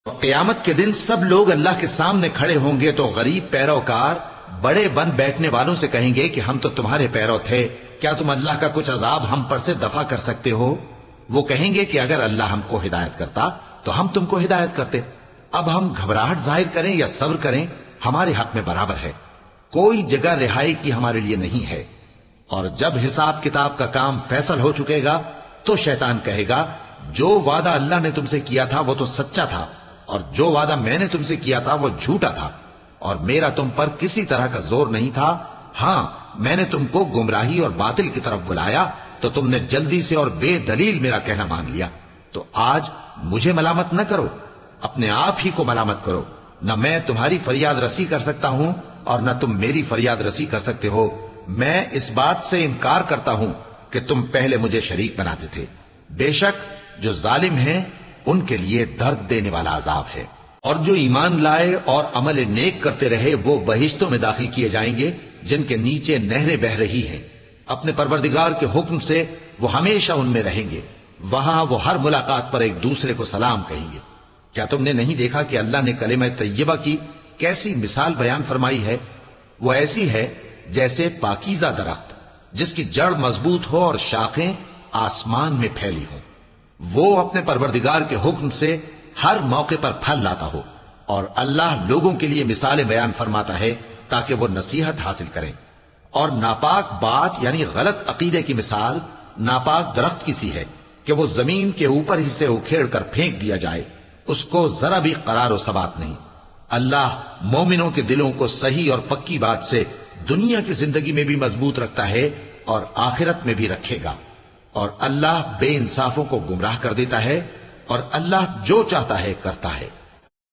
قیامت کے دن سب لوگ اللہ کے سامنے کھڑے ہوں گے تو غریب پیروکار بڑے بن بیٹھنے والوں سے کہیں گے کہ ہم تو تمہارے پیرو تھے، کیا تم اللہ کا کچھ عذاب ہم پر سے دفع کر سکتے ہو؟ وہ کہیں گے کہ اگر اللہ ہم کو ہدایت کرتا تو ہم تم کو ہدایت کرتے۔ اب ہم گھبراہٹ ظاہر کریں یا صبر کریں ہمارے حق میں برابر ہے، کوئی جگہ رہائی کی ہمارے لیے نہیں ہے۔ اور جب حساب کتاب کا کام فیصل ہو چکے گا تو شیطان کہے گا جو وعدہ اللہ نے تم سے کیا تھا وہ تو سچا تھا، اور جو وعدہ میں نے تم سے کیا تھا وہ جھوٹا تھا، اور میرا تم پر کسی طرح کا زور نہیں تھا۔ ہاں، میں نے تم کو گمراہی اور باطل کی طرف بلایا تو تم نے جلدی سے اور بے دلیل میرا کہنا مان لیا۔ تو آج مجھے ملامت نہ کرو، اپنے آپ ہی کو ملامت کرو۔ نہ میں تمہاری فریاد رسی کر سکتا ہوں اور نہ تم میری فریاد رسی کر سکتے ہو۔ میں اس بات سے انکار کرتا ہوں کہ تم پہلے مجھے شریک بناتے تھے۔ بے شک جو ظالم ہیں ان کے لیے درد دینے والا عذاب ہے۔ اور جو ایمان لائے اور عمل نیک کرتے رہے وہ بہشتوں میں داخل کیے جائیں گے جن کے نیچے نہریں بہہ رہی ہیں۔ اپنے پروردگار کے حکم سے وہ ہمیشہ ان میں رہیں گے، وہاں وہ ہر ملاقات پر ایک دوسرے کو سلام کہیں گے۔ کیا تم نے نہیں دیکھا کہ اللہ نے کلمہ طیبہ کی کیسی مثال بیان فرمائی ہے؟ وہ ایسی ہے جیسے پاکیزہ درخت جس کی جڑ مضبوط ہو اور شاخیں آسمان میں پھیلی ہوں۔ وہ اپنے پروردگار کے حکم سے ہر موقع پر پھل لاتا ہو، اور اللہ لوگوں کے لیے مثالیں بیان فرماتا ہے تاکہ وہ نصیحت حاصل کریں۔ اور ناپاک بات یعنی غلط عقیدے کی مثال ناپاک درخت کی سی ہے کہ وہ زمین کے اوپر ہی سے اکھیڑ کر پھینک دیا جائے، اس کو ذرا بھی قرار و ثبات نہیں۔ اللہ مومنوں کے دلوں کو صحیح اور پکی بات سے دنیا کی زندگی میں بھی مضبوط رکھتا ہے اور آخرت میں بھی رکھے گا۔ اور اللہ بے انصافوں کو گمراہ کر دیتا ہے، اور اللہ جو چاہتا ہے کرتا ہے۔